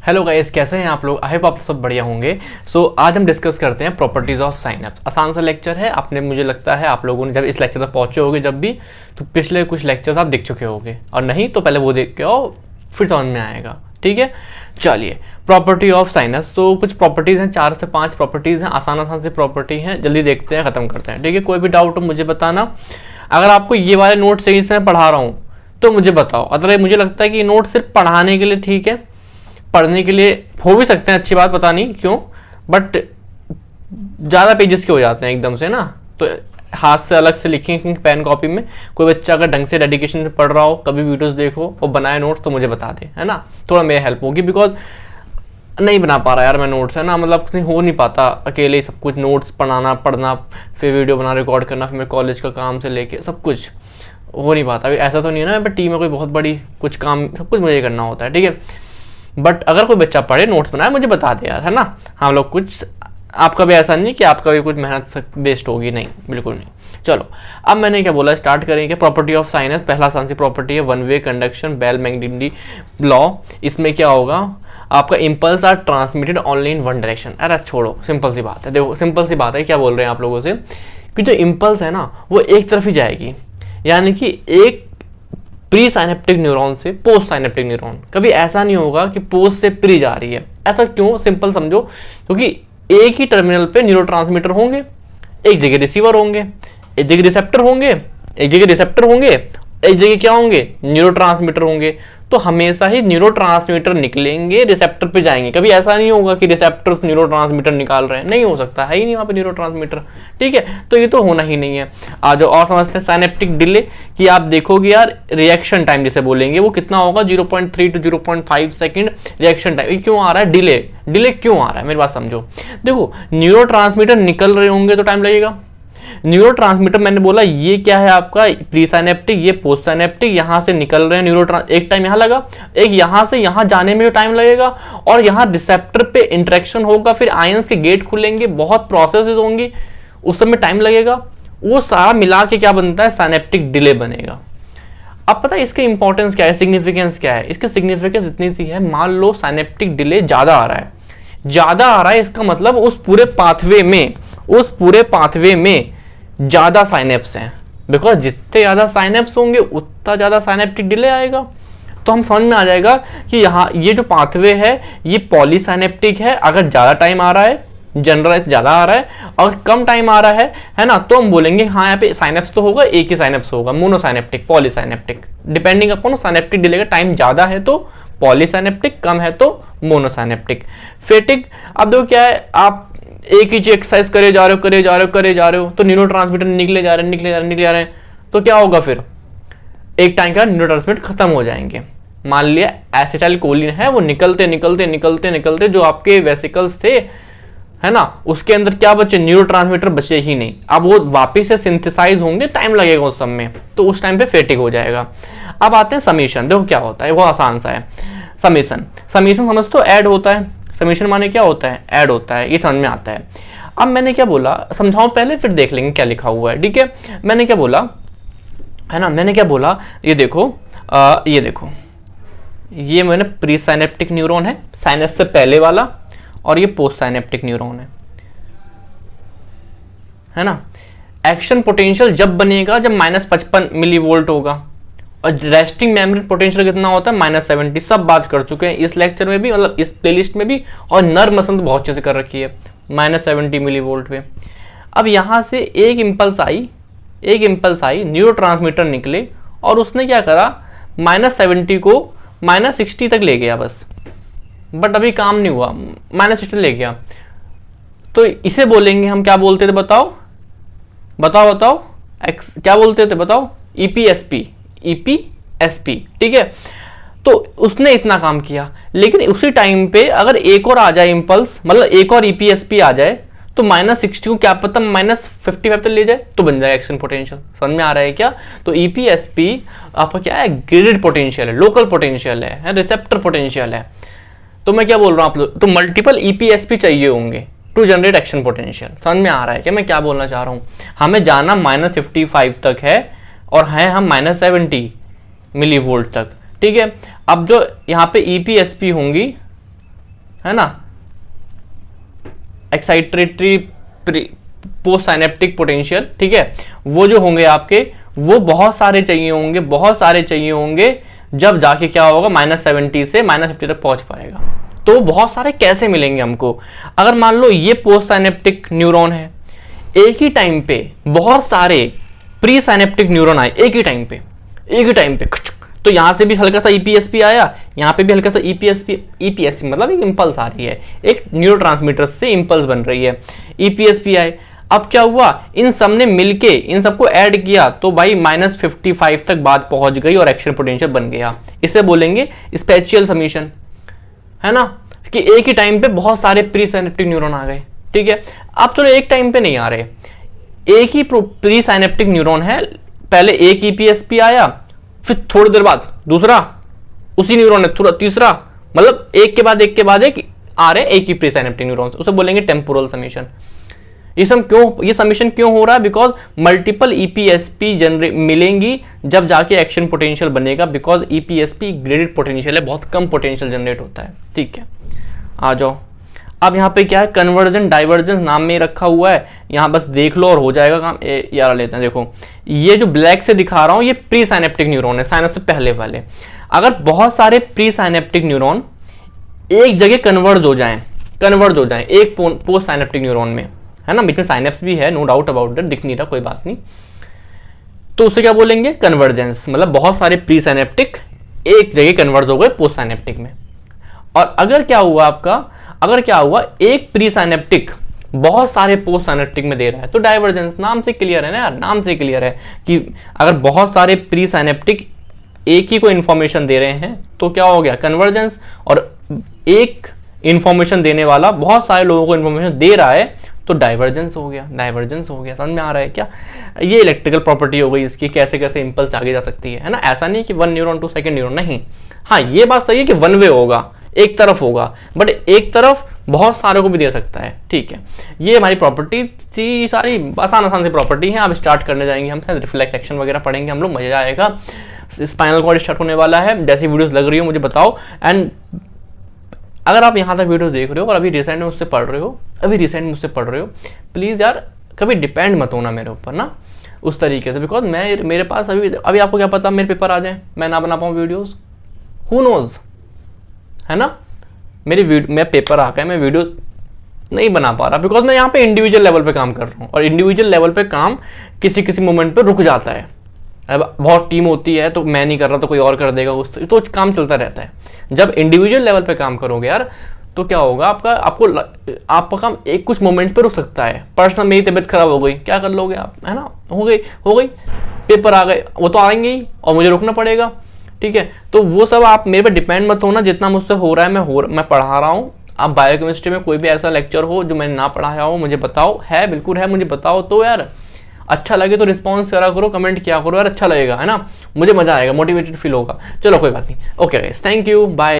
Hello guys, कैसे हैं आप लोग? आई होप आप सब बढ़िया होंगे। आज हम डिस्कस करते हैं प्रॉपर्टीज ऑफ साइनैप्स। आसान सा लेक्चर है। आपने, मुझे लगता है आप लोगों ने जब इस लेक्चर तक पहुंचे होगे जब भी, तो पिछले कुछ लेक्चर्स आप देख चुके होंगे, और नहीं तो पहले वो देख के आओ, फिर समझ में आएगा। ठीक है, चलिए प्रॉपर्टी ऑफ साइनस। तो कुछ प्रॉपर्टीज़ हैं, 4 से 5 प्रॉपर्टीज़ हैं, आसान से प्रॉपर्टी हैं। जल्दी देखते हैं, ख़त्म करते हैं। ठीक है, कोई भी डाउट हो मुझे बताना। अगर आपको ये वाले नोट सही से मैं पढ़ा रहा हूँ तो मुझे बताओ। अगर मुझे लगता है कि ये नोट सिर्फ पढ़ाने के लिए ठीक है, पढ़ने के लिए हो भी सकते हैं, अच्छी बात, पता नहीं क्यों, बट ज़्यादा पेजेस के हो जाते हैं एकदम से ना, तो हाथ से अलग से लिखें पेन कॉपी में। कोई बच्चा अगर ढंग से डेडिकेशन से पढ़ रहा हो, कभी वीडियोस देखो और बनाए नोट्स, तो मुझे बता दे, है ना, थोड़ा मेरी हेल्प होगी। बिकॉज नहीं बना पा रहा यार मैं नोट्स, है ना, मतलब हो नहीं पाता अकेले ही सब कुछ, नोट्स पढ़ना, फिर वीडियो बना, रिकॉर्ड करना, फिर मेरे कॉलेज का काम से लेके सब कुछ हो नहीं पाता। अभी ऐसा तो नहीं है ना मैं टीम में कोई बहुत बड़ी कुछ काम, सब कुछ मुझे करना होता है। ठीक है, बट अगर कोई बच्चा पढ़े, नोट्स बनाए, मुझे बता दे यार, है ना। हम लोग कुछ, आपका भी ऐसा नहीं कि आपका भी कुछ मेहनत वेस्ट होगी, नहीं, बिल्कुल नहीं। चलो, अब मैंने क्या बोला, स्टार्ट करेंगे। प्रॉपर्टी ऑफ साइनस, पहला आसान सी प्रॉपर्टी है, one way conduction, Bell magnetic law. इसमें क्या होगा, आपका impulse are transmitted only in one direction. अरे छोड़ो, सिंपल सी बात है, देखो सिंपल सी बात है। क्या बोल रहे हैं आप लोगों से कि जो इम्पल्स है ना वो एक तरफ ही जाएगी, यानी कि एक प्री साइनेप्टिक न्यूरॉन से पोस्ट साइनेप्टिक न्यूरॉन। कभी ऐसा नहीं होगा कि पोस्ट से प्री जा रही है। ऐसा क्यों? सिंपल समझो, क्योंकि एक ही टर्मिनल पे न्यूरोट्रांसमीटर होंगे, एक जगह रिसीवर होंगे, एक जगह रिसेप्टर होंगे, एक जगह रिसेप्टर होंगे, एक जगह क्या होंगे, न्यूरोट्रांसमीटर होंगे। तो हमेशा ही न्यूरोट्रांसमीटर निकलेंगे, रिसेप्टर पे जाएंगे। कभी ऐसा नहीं होगा कि रिसेप्टर न्यूरोट्रांसमीटर निकाल रहे हैं, नहीं हो सकता, है ही नहीं वहाँ पे न्यूरोट्रांसमीटर। ठीक है, तो ये तो होना ही नहीं है। आज और समझते हैं साइनेप्टिक डिले, कि आप देखोगे यार रिएक्शन टाइम जिसे बोलेंगे वो कितना होगा, 0.3 to 0.5 सेकेंड रिएक्शन टाइम। क्यों आ रहा है डिले क्यों आ रहा है, मेरी बात समझो। देखो, न्यूरोट्रांसमीटर निकल रहे होंगे तो टाइम लगेगा। न्यूरोट्रांसमीटर मैंने बोला ये क्या है आपका, प्री साइनेप्टिक, ये पोस्ट साइनेप्टिक, यहां से निकल रहे हैं एक टाइम यहां लगा, एक यहां से यहां जाने में टाइम लगेगा, और यहां रिसेप्टर पे इंटरेक्शन होगा, फिर आयंस के गेट खुलेंगे, बहुत प्रोसेसेस होंगी, उस समय टाइम लगेगा। वो सारा मिला के क्या बनता है, साइनेप्टिक डिले बनेगा। अब पता है इसकी इंपॉर्टेंस क्या है, सिग्निफिकेंस क्या है? इसकी सिग्निफिकेंस इतनी सी है, मान लो साइनेप्टिक डिले ज्यादा आ रहा है, इसका मतलब उस पूरे पाथवे में ज्यादा साइनेप्स हैं। बिकॉज जितने ज्यादा साइनेप्स होंगे उतना ज्यादा साइनेप्टिक डिले आएगा। तो हम समझ में आ जाएगा कि यहाँ ये जो पाथवे है ये पॉलीसाइनेप्टिक है। अगर ज्यादा टाइम आ रहा है, जनरलाइज ज्यादा आ रहा है, और कम टाइम आ रहा है ना, तो हम बोलेंगे हाँ यहाँ पे साइनेप्स तो होगा, एक ही साइनेप्स होगा, monosynaptic, polysynaptic, depending upon synaptic delay का टाइम ज्यादा है तो पॉलीसाइनेप्टिक, कम है तो मोनोसाइनेप्टिक। फेटिक, अब देखो क्या है, आप एक ही एक्सरसाइज करे जा रहे हो तो न्यूरोट्रांसमीटर निकले जा रहे हैं, तो क्या होगा, फिर एक टाइम का न्यूरोट्रांसमीटर खत्म हो जाएंगे। मान लिया एसिटाइलकोलिन है, वो निकलते जो आपके वेसिकल्स थे, है ना, उसके अंदर क्या बचे, न्यूरोट्रांसमीटर बचे ही नहीं। अब वो वापस से सिंथेसाइज होंगे, टाइम लगेगा उस समय, तो उस टाइम पे फेटिक हो जाएगा। अब आते हैं समीशन। देखो क्या होता है, वो आसान सा है। समीशन समझ तो ऐड होता है। समीशन माने क्या होता है, ऐड होता है, ये समझ में आता है। अब मैंने क्या बोला, समझाऊं पहले फिर देख लेंगे क्या लिखा हुआ है। ठीक है, मैंने क्या बोला, है ना, मैंने क्या बोला, ये देखो, ये मैंने प्री साइनेप्टिक न्यूरॉन है, साइनस से पहले वाला, और ये पोस्ट साइनेप्टिक न्यूरॉन है ना। एक्शन पोटेंशियल जब बनेगा जब -55 मिलीवोल्ट होगा, और रेस्टिंग मेमोरी पोटेंशियल कितना होता है, -70। सब बात कर चुके हैं इस लेक्चर में भी, मतलब इस प्लेलिस्ट में भी, और नर्म मसल तो बहुत अच्छे से कर रखी है, -70 मिलीवोल्ट पे। अब यहाँ से एक इम्पल्स आई, न्यूरोट्रांसमीटर निकले, और उसने क्या करा, -70 को -60 तक ले गया बस, बट अभी काम नहीं हुआ, -60 ले गया। तो इसे बोलेंगे हम, क्या बोलते थे, बताओ, क्या बोलते थे, बताओ, ईपीएसपी। ठीक है, तो उसने इतना काम किया, लेकिन उसी टाइम पे अगर एक और आ जाए इम्पल्स, मतलब एक और ईपीएसपी आ जाए, तो -60 को क्या पता -55 तक ले जाए, तो बन जाए एक्शन पोटेंशियल। समझ में आ रहा है क्या? तो ईपीएसपी आपका क्या है, ग्रेडेड पोटेंशियल है, लोकल पोटेंशियल है, रिसेप्टर पोटेंशियल है। तो मैं क्या बोल रहा हूँ आप लोग, तो मल्टीपल ईपीएसपी चाहिए होंगे टू जनरेट एक्शन पोटेंशियल। समझ में आ रहा है क्या मैं क्या बोलना चाह रहा हूँ? हमें जाना -55 तक है, और हैं हम -70 मिलीवोल्ट तक। ठीक है, अब जो यहाँ पे ईपीएसपी होंगी है ना, एक्साइटेटरी पोस्ट साइनेप्टिक पोटेंशियल, ठीक है, वो जो होंगे आपके, वो बहुत सारे चाहिए होंगे, बहुत सारे चाहिए होंगे, जब जाके क्या होगा -70 से -50 तक पहुंच पाएगा। तो बहुत सारे कैसे मिलेंगे हमको? अगर मान लो ये पोस्ट साइनेप्टिक न्यूरॉन है, एक ही टाइम पे बहुत सारे प्री साइनेप्टिक न्यूरॉन आए एक ही टाइम पे, तो यहां से भी हल्का सा ईपीएसपी आया, यहाँ पे भी हल्का सा ईपीएसपी मतलब एक इंपल्स आ रही है, एक न्यूरोट्रांसमीटर से इंपल्स बन रही है, ईपीएसपी आए। अब क्या हुआ, इन सब ने मिलके इन सबको ऐड किया तो भाई -55 तक बात पहुंच गई और एक्शन पोटेंशियल बन गया। इसे बोलेंगे स्पेशियल समीशन, है ना, कि एक ही टाइम पे बहुत सारे प्री साइनेप्टिक न्यूरॉन आ गए, ठीक है। अब चलो एक टाइम पे नहीं आ रहे, एक ही प्री साइनेप्टिक न्यूरॉन है, पहले एक ईपीएसपी आया, फिर थोड़ी देर बाद दूसरा, उसी न्यूरॉन ने थोड़ा तीसरा, मतलब एक के बाद एक आ रहे एक ही प्री साइनेप्टिक न्यूरॉन्स, उसे बोलेंगे टेम्पोरल समीशन। ये समीशन क्यों हो रहा है? बिकॉज मल्टीपल ईपीएसपी मिलेंगी जब जाके एक्शन पोटेंशियल बनेगा, बिकॉज ईपीएसपी ग्रेडेड पोटेंशियल है, बहुत कम पोटेंशियल जनरेट होता है, ठीक है। आ जाओ, अब यहाँ पे क्या है, कन्वर्जन डाइवर्जेंस नाम में रखा हुआ है, यहाँ बस देख लो और हो जाएगा काम। यार लेते हैं, देखो ये जो ब्लैक से दिखा रहा हूँ ये प्री साइनेप्टिक न्यूरॉन है, साइनस से पहले वाले। अगर बहुत सारे प्री साइनेप्टिक न्यूरॉन एक जगह कन्वर्ज हो जाएं एक पोस्ट साइनेप्टिक न्यूरॉन में, है ना, बीच में साइनेप्स भी है, नो डाउट अबाउट इट, दिख नहीं रहा, कोई बात नहीं, तो उसे क्या बोलेंगे, कन्वर्जेंस। मतलब बहुत सारे प्री साइनेप्टिक एक जगह कन्वर्ज हो गए पोस्ट साइनेप्टिक में। और अगर क्या हुआ एक प्री साइनेप्टिक बहुत सारे पोस्ट साइनेप्टिक में दे रहा है तो डाइवर्जेंस। नाम से क्लियर है ना यार, नाम से क्लियर है कि अगर बहुत सारे प्री साइनेप्टिक एक ही को इंफॉर्मेशन दे रहे हैं तो क्या हो गया, कन्वर्जेंस। और एक इंफॉर्मेशन देने वाला बहुत सारे लोगों को इंफॉर्मेशन दे रहा है तो डाइवर्जेंस हो गया, समझ में आ रहा है क्या? ये इलेक्ट्रिकल प्रॉपर्टी हो गई इसकी, कैसे कैसे इंपल्स आगे जा सकती है ना। ऐसा नहीं कि 1 न्यूरॉन टू सेकंड न्यूरॉन, नहीं। हाँ ये बात सही है कि 1 वे होगा, एक तरफ होगा, बट एक तरफ बहुत सारे को भी दे सकता है, ठीक है। ये हमारी प्रॉपर्टी थी, सारी आसान से प्रॉपर्टी है। अब स्टार्ट करने जाएंगे हम, शायद रिफ्लेक्स एक्शन वगैरह पढ़ेंगे हम लोग, मजा आएगा। स्पाइनल कॉर्ड स्टार्ट होने वाला है, जैसी वीडियोस लग रही हो मुझे बताओ। एंड अगर आप यहाँ तक वीडियोस देख रहे हो और अभी रिसेंट में मुझसे पढ़ रहे हो, प्लीज़ यार कभी डिपेंड मत होना मेरे ऊपर ना उस तरीके से, बिकॉज मेरे पास अभी आपको क्या पता मेरे पेपर आ जाए, मैं ना बना पाऊँ वीडियोज़, हु नोज, है ना। मेरा पेपर आ गया, मैं वीडियो नहीं बना पा रहा बिकॉज मैं यहाँ पे इंडिविजुअल लेवल पे काम कर रहा हूँ, और इंडिविजुअल लेवल पे काम किसी मोमेंट पे रुक जाता है। अब बहुत टीम होती है तो मैं नहीं कर रहा तो कोई और कर देगा, तो काम चलता रहता है। जब इंडिविजुअल लेवल पे काम करोगे यार तो क्या होगा, आपका काम एक कुछ मोमेंट्स पे रुक सकता है। पर्सनल मेरी तबीयत खराब हो गई, क्या कर लोगे आप, है ना, हो गई पेपर आ गए, वो तो आएंगे ही और मुझे रुकना पड़ेगा, ठीक है। तो वो सब आप मेरे पे डिपेंड मत होना, जितना मुझसे हो रहा है मैं पढ़ा रहा हूँ। आप बायोकेमिस्ट्री में कोई भी ऐसा लेक्चर हो जो मैंने ना पढ़ाया हो मुझे बताओ, है बिल्कुल है, मुझे बताओ। तो यार अच्छा लगे तो रिस्पॉन्स करा करो, कमेंट किया करो यार, अच्छा लगेगा, है ना, मुझे मजा आएगा, मोटिवेटेड फील होगा। चलो कोई बात नहीं, okay guys, thank you, bye.